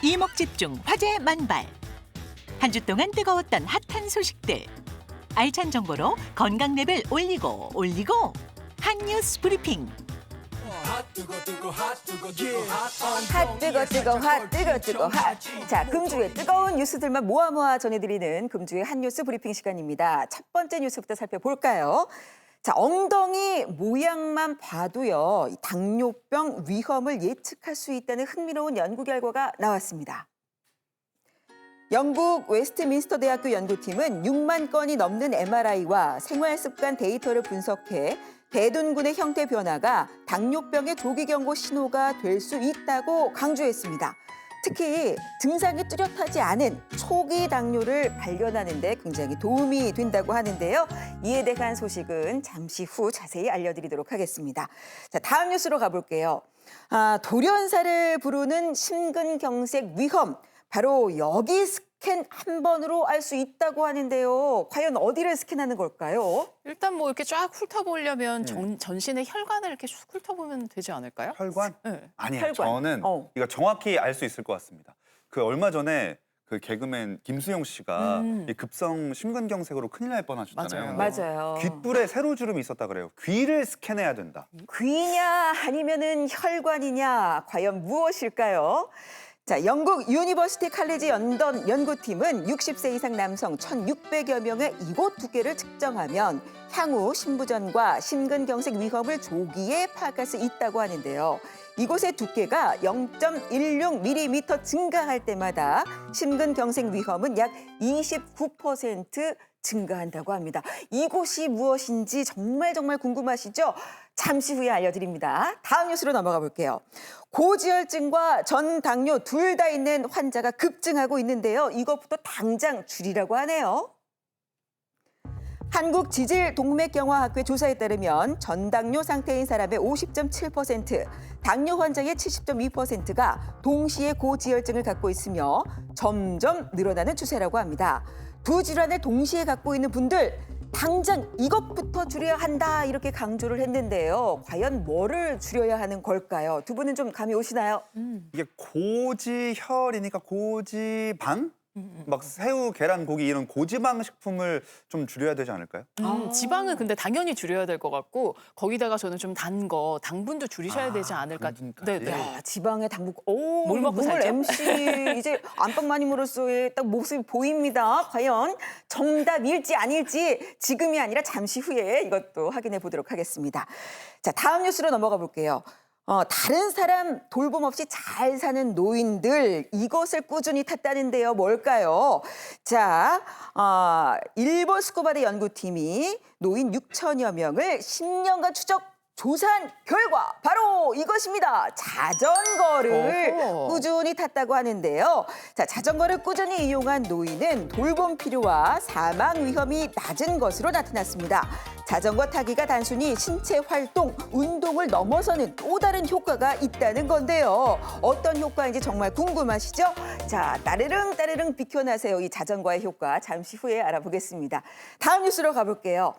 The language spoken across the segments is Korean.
이목 집중 화제 만발. 한 주 동안 뜨거웠던 핫한 소식들. 알찬 정보로 건강 레벨 올리고 핫뉴스 브리핑. 핫 뜨거 핫. 자, 금주의 뜨거운 뉴스들만 모아 전해드리는 금주의 핫뉴스 브리핑 시간입니다. 첫 번째 뉴스부터 살펴볼까요? 자, 엉덩이 모양만 봐도요, 이 당뇨병 위험을 예측할 수 있다는 흥미로운 연구 결과가 나왔습니다. 영국 웨스트민스터 대학교 연구팀은 6만 건이 넘는 MRI와 생활습관 데이터를 분석해 대둔근의 형태 변화가 당뇨병의 조기 경고 신호가 될 수 있다고 강조했습니다. 특히 증상이 뚜렷하지 않은 초기 당뇨를 발견하는 데 굉장히 도움이 된다고 하는데요. 이에 대한 소식은 잠시 후 자세히 알려드리도록 하겠습니다. 자, 다음 뉴스로 가볼게요. 돌연사를 부르는 심근경색 위험. 바로 여기 스캔 한 번으로 알 수 있다고 하는데요. 과연 어디를 스캔하는 걸까요? 일단 뭐 이렇게 쫙 훑어보려면 전신의 혈관을 이렇게 쭉 훑어보면 되지 않을까요? 혈관? 네. 아니에요. 혈관. 저는 이거 정확히 알 수 있을 것 같습니다. 그 얼마 전에 그 개그맨 김수영 씨가 이 급성 심근경색으로 큰일 날 뻔하셨잖아요. 맞아요. 귓불에 세로주름이 있었다 그래요. 귀를 스캔해야 된다. 귀냐 아니면은 혈관이냐 과연 무엇일까요? 자, 영국 유니버시티 칼리지 런던 연구팀은 60세 이상 남성 1,600여 명의 이곳 두께를 측정하면 향후 심부전과 심근경색 위험을 조기에 파악할 수 있다고 하는데요. 이곳의 두께가 0.16mm 증가할 때마다 심근경색 위험은 약 29% 증가한다고 합니다. 이곳이 무엇인지 정말 궁금하시죠? 잠시 후에 알려드립니다. 다음 뉴스로 넘어가 볼게요. 고지혈증과 전당뇨 둘 다 있는 환자가 급증하고 있는데요. 이것부터 당장 줄이라고 하네요. 한국지질동맥경화학회 조사에 따르면 전당뇨 상태인 사람의 50.7%, 당뇨 환자의 70.2%가 동시에 고지혈증을 갖고 있으며 점점 늘어나는 추세라고 합니다. 두 질환을 동시에 갖고 있는 분들, 당장 이것부터 줄여야 한다 이렇게 강조를 했는데요. 과연 뭐를 줄여야 하는 걸까요? 두 분은 좀 감이 오시나요? 이게 고지혈이니까 고지방? 막 새우, 계란, 고기 이런 고지방 식품을 좀 줄여야 되지 않을까요? 지방은 근데 당연히 줄여야 될 것 같고 거기다가 저는 좀 단 거, 당분도 줄이셔야 되지 않을까. 당분까지. 네. 야, 지방에 당분, 오, 뭘 먹고 살죠? MC 이제 안방마님으로서의 딱 모습이 보입니다. 과연 정답일지 아닐지 지금이 아니라 잠시 후에 이것도 확인해 보도록 하겠습니다. 자, 다음 뉴스로 넘어가 볼게요. 다른 사람 돌봄 없이 잘 사는 노인들, 이것을 꾸준히 탔다는데요. 뭘까요? 자, 일본 스쿠바대 연구팀이 노인 6천여 명을 10년간 조사한 결과 바로 이것입니다. 자전거를 꾸준히 탔다고 하는데요. 자, 자전거를 꾸준히 이용한 노인은 돌봄 필요와 사망 위험이 낮은 것으로 나타났습니다. 자전거 타기가 단순히 신체 활동, 운동을 넘어서는 또 다른 효과가 있다는 건데요. 어떤 효과인지 정말 궁금하시죠? 자, 따르릉 비켜나세요. 이 자전거의 효과 잠시 후에 알아보겠습니다. 다음 뉴스로 가볼게요.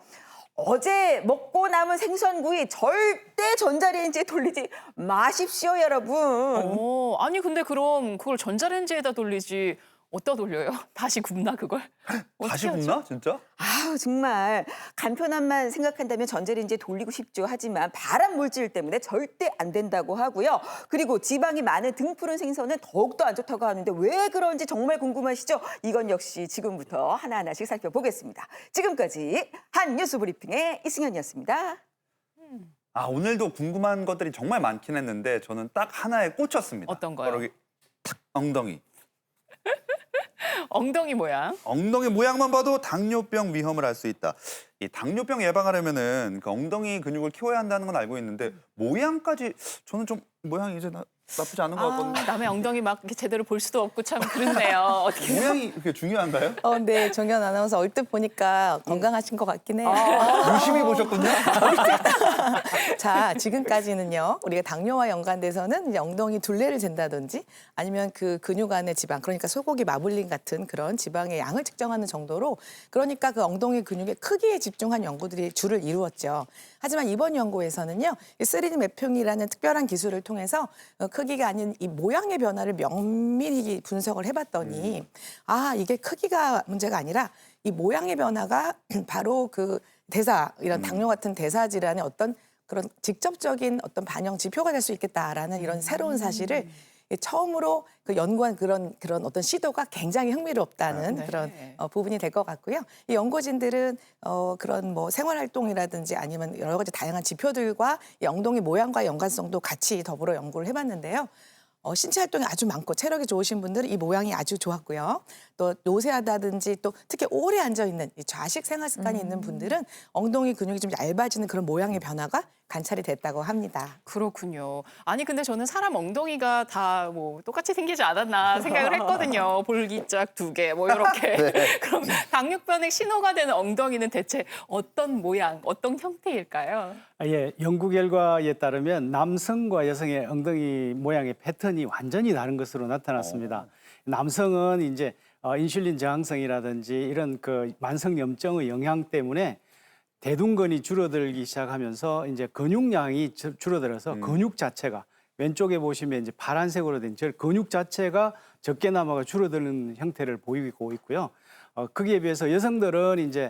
어제 먹고 남은 생선구이 절대 전자레인지에 돌리지 마십시오, 여러분. 아니 근데 그럼 그걸 전자레인지에다 돌리지 어디다 돌려요? 다시 굽나 그걸? 다시 어떻게 하죠? 굽나 진짜? 아우, 정말 간편함만 생각한다면 전자레인지에 돌리고 싶죠. 하지만 발암 물질 때문에 절대 안 된다고 하고요. 그리고 지방이 많은 등푸른 생선은 더욱더 안 좋다고 하는데 왜 그런지 정말 궁금하시죠? 이건 역시 지금부터 하나하나씩 살펴보겠습니다. 지금까지 한 뉴스 브리핑의 이승현이었습니다. 오늘도 궁금한 것들이 정말 많긴 했는데 저는 딱 하나에 꽂혔습니다. 어떤 거요? 바로 탁 엉덩이. 엉덩이 모양. 엉덩이 모양만 봐도 당뇨병 위험을 알 수 있다. 이 당뇨병 예방하려면은 그 엉덩이 근육을 키워야 한다는 건 알고 있는데 모양까지 저는 좀 모양이 이제 나쁘지 않은 것 같거든요. 남의 엉덩이 막 이렇게 제대로 볼 수도 없고 참 그렇네요. 어떻게 모양이 그렇게 중요한가요? 네, 정연 아나운서 얼핏 보니까 건강하신 것 같긴 해요. 유심히 보셨군요. 자, 지금까지는요. 우리가 당뇨와 연관돼서는 이제 엉덩이 둘레를 잰다든지 아니면 그 근육 안의 지방, 그러니까 소고기 마블링 같은 그런 지방의 양을 측정하는 정도로 그러니까 그 엉덩이 근육의 크기에 집중한 연구들이 주를 이루었죠. 하지만 이번 연구에서는요. 이 3D 매핑이라는 특별한 기술을 통해서 크기가 아닌 이 모양의 변화를 면밀히 분석을 해봤더니 아, 이게 크기가 문제가 아니라 이 모양의 변화가 바로 그 대사, 이런 당뇨 같은 대사 질환의 어떤 그런 직접적인 어떤 반영 지표가 될 수 있겠다라는 이런 새로운 사실을 처음으로 그 연구한 그런 어떤 시도가 굉장히 흥미롭다는 네. 그런 부분이 될 것 같고요. 이 연구진들은 그런 뭐 생활활동이라든지 아니면 여러 가지 다양한 지표들과 이 엉덩이 모양과 연관성도 같이 더불어 연구를 해봤는데요. 신체 활동이 아주 많고 체력이 좋으신 분들은 이 모양이 아주 좋았고요. 또 노쇠하다든지 또 특히 오래 앉아 있는 이 좌식 생활 습관이 있는 분들은 엉덩이 근육이 좀 얇아지는 그런 모양의 변화가 관찰이 됐다고 합니다. 그렇군요. 아니 근데 저는 사람 엉덩이가 다 뭐 똑같이 생기지 않았나 생각을 했거든요. 볼기짝 2개 뭐 이렇게. 그럼 당뇨병의 신호가 되는 엉덩이는 대체 어떤 모양, 어떤 형태일까요? 예, 연구 결과에 따르면 남성과 여성의 엉덩이 모양의 패턴이 완전히 다른 것으로 나타났습니다. 남성은 이제 인슐린 저항성이라든지 이런 그 만성 염증의 영향 때문에 대둔근이 줄어들기 시작하면서 이제 근육량이 줄어들어서 근육 자체가 왼쪽에 보시면 이제 파란색으로 된 저 근육 자체가 적게나마가 줄어드는 형태를 보이고 있고요. 거기에 비해서 여성들은 이제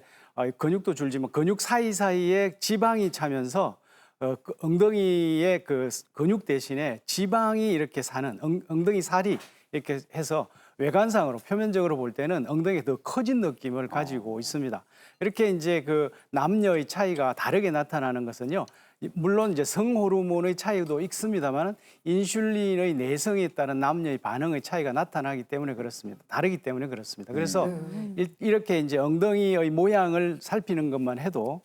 근육도 줄지만 근육 사이사이에 지방이 차면서 그 엉덩이의 그 근육 대신에 지방이 이렇게 사는 엉덩이 살이 이렇게 해서 외관상으로 표면적으로 볼 때는 엉덩이가 더 커진 느낌을 가지고 있습니다. 이렇게 이제 그 남녀의 차이가 다르게 나타나는 것은요. 물론 이제 성호르몬의 차이도 있습니다만 인슐린의 내성에 따른 남녀의 반응의 차이가 나타나기 때문에 그렇습니다. 다르기 때문에 그렇습니다. 그래서 이렇게 이제 엉덩이의 모양을 살피는 것만 해도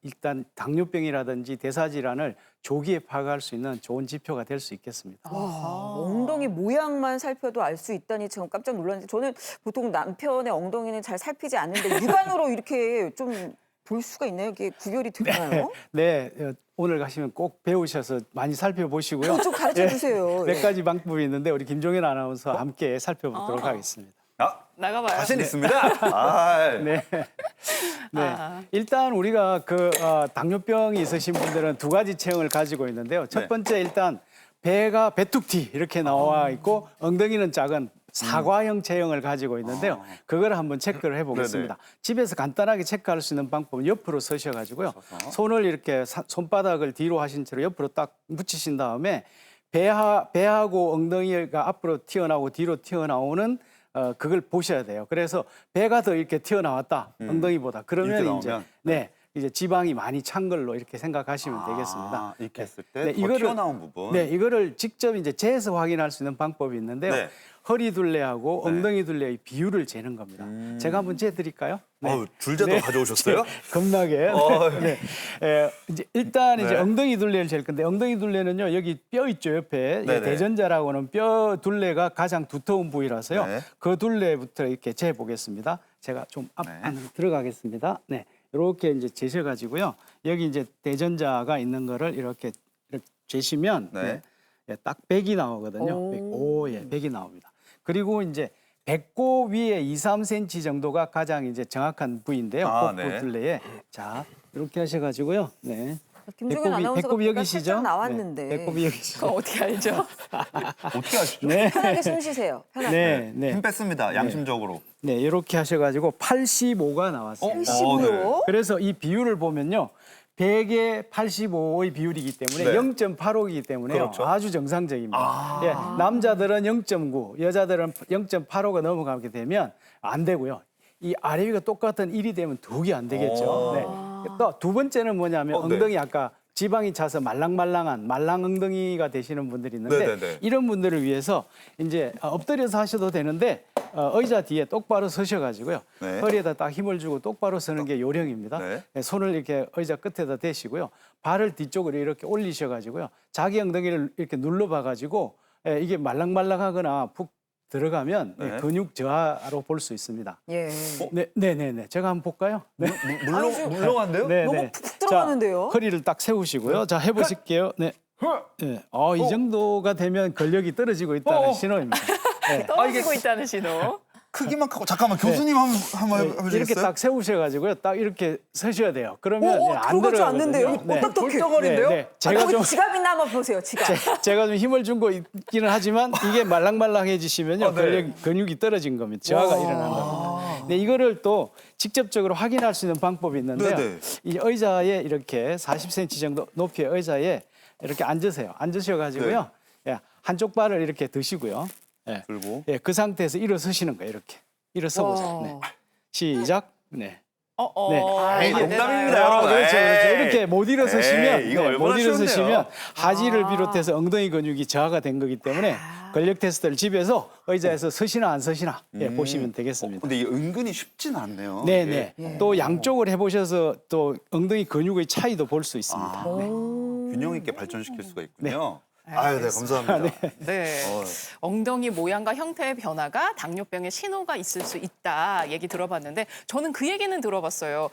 일단 당뇨병이라든지 대사질환을 조기에 파악할 수 있는 좋은 지표가 될 수 있겠습니다. 엉덩이 모양만 살펴도 알 수 있다니 지금 깜짝 놀랐는데 저는 보통 남편의 엉덩이는 잘 살피지 않는데 육안으로 이렇게 좀 볼 수가 있나요? 이게 구별이 되나요? 네, 오늘 가시면 꼭 배우셔서 많이 살펴보시고요. 좀 가르쳐 주세요. 몇 가지 방법이 있는데 우리 김종현 아나운서와 함께 살펴보도록 하겠습니다. 나가봐요. 자신 있습니다. 아, 네. 네. 일단 우리가 그 당뇨병이 있으신 분들은 2가지 체형을 가지고 있는데요. 첫 번째 일단 배가 배툭티 이렇게 나와 있고 엉덩이는 작은 사과형 체형을 가지고 있는데요. 그걸 한번 체크를 해보겠습니다. 집에서 간단하게 체크할 수 있는 방법은 옆으로 서셔가지고요. 손을 이렇게 손바닥을 뒤로 하신 채로 옆으로 딱 묻히신 다음에 배하고 엉덩이가 앞으로 튀어나오고 뒤로 튀어나오는 그걸 보셔야 돼요. 그래서 배가 더 이렇게 튀어나왔다 엉덩이보다 그러면 이제 지방이 많이 찬 걸로 이렇게 생각하시면 되겠습니다. 이렇게 했을 때 더 튀어나온 부분. 네, 이거를 직접 이제 재서 확인할 수 있는 방법이 있는데요. 네. 허리 둘레하고 엉덩이 둘레의 비율을 재는 겁니다. 제가 한번 재드릴까요? 네. 줄자도 가져오셨어요? 겁나게. 이제 일단 이제 엉덩이 둘레를 잴 건데 엉덩이 둘레는요 여기 뼈 있죠 옆에 대전자라고 하는 뼈 둘레가 가장 두터운 부위라서요. 그 둘레부터 이렇게 재 보겠습니다. 제가 좀 안으로 들어가겠습니다. 네, 이렇게 이제 재셔가지고요. 여기 이제 대전자가 있는 거를 이렇게 재시면 딱 100이 나오거든요. 100이 나옵니다. 그리고 이제 배꼽 위에 2, 3cm 정도가 가장 이제 정확한 부위인데요. 복부 둘레에. 자, 이렇게 하셔가지고요. 네. 김종현 아나운서가 배꼽이 배가 여기시죠? 살짝 나왔는데. 네, 배꼽이 여기시죠? 그럼 어떻게 알죠? 어떻게 하시죠? 네. 편하게 숨 쉬세요. 편하게. 힘 뺐습니다. 양심적으로. 네, 이렇게 하셔가지고 85가 나왔어요. 85요? 그래서 이 비율을 보면요. 100에 85의 비율이기 때문에 0.85이기 때문에 아주 정상적입니다. 남자들은 0.9, 여자들은 0.85가 넘어가게 되면 안 되고요. 이 아래 위가 똑같은 1이 되면 2개 안 되겠죠. 네. 또 2번째는 뭐냐면 엉덩이 아까 지방이 차서 말랑말랑한 말랑 엉덩이가 되시는 분들이 있는데 이런 분들을 위해서 이제 엎드려서 하셔도 되는데 의자 뒤에 똑바로 서셔가지고요. 허리에다 딱 힘을 주고 똑바로 서는 게 요령입니다. 손을 이렇게 의자 끝에다 대시고요. 발을 뒤쪽으로 이렇게 올리셔가지고요. 자기 엉덩이를 이렇게 눌러봐가지고 이게 말랑말랑하거나 푹 들어가면 네. 근육 저하로 볼 수 있습니다. 예. 네. 제가 한번 볼까요? 네. 물렁한데요? 네, 너무 네. 푹 들어가는데요? 자, 허리를 딱 세우시고요. 자, 해보실게요. 네. 네. 이 정도가 되면 근력이 떨어지고 있다는 신호입니다. 네. 떨어지고 있다는 신호. 크기만 크고 잠깐만 교수님 한번 해보시겠어요? 이렇게 딱 세우셔가지고요. 딱 이렇게 서셔야 돼요. 그러면 안 들어가지 들어가거든요. 않는데요? 네. 어떡해. 네. 제가 거기 좀 지갑이나 한번 보세요. 지갑. 제가 좀 힘을 준 거 있기는 하지만 이게 말랑말랑해지시면요 네. 근육이 떨어진 겁니다. 저하가 일어난 겁니다. 네, 이거를 또 직접적으로 확인할 수 있는 방법이 있는데요. 네네. 이 의자에 이렇게 40cm 정도 높이의 의자에 이렇게 앉으세요. 앉으셔가지고요. 예, 한쪽 발을 이렇게 드시고요. 예, 들고. 예, 그 상태에서 일어서시는 거예요. 이렇게 일어서 보세요. 네. 시작. 네. 네. 에이, 안 농담입니다, 되나요? 여러분. 그렇죠. 에이. 이렇게 못 일어서시면, 에이, 이거 얼마나 못 일어서시면 쉬운데요? 하지를 비롯해서 엉덩이 근육이 저하가 된 거기 때문에 근력 테스트를 집에서 의자에서 서시나 안 서시나 보시면 되겠습니다. 근데 이게 은근히 쉽진 않네요. 네네. 이게. 또 양쪽을 해보셔서 또 엉덩이 근육의 차이도 볼 수 있습니다. 균형 있게 발전시킬 수가 있군요. 아유, 네, 감사합니다. 네. 엉덩이 모양과 형태의 변화가 당뇨병의 신호가 있을 수 있다 얘기 들어봤는데 저는 그 얘기는 들어봤어요.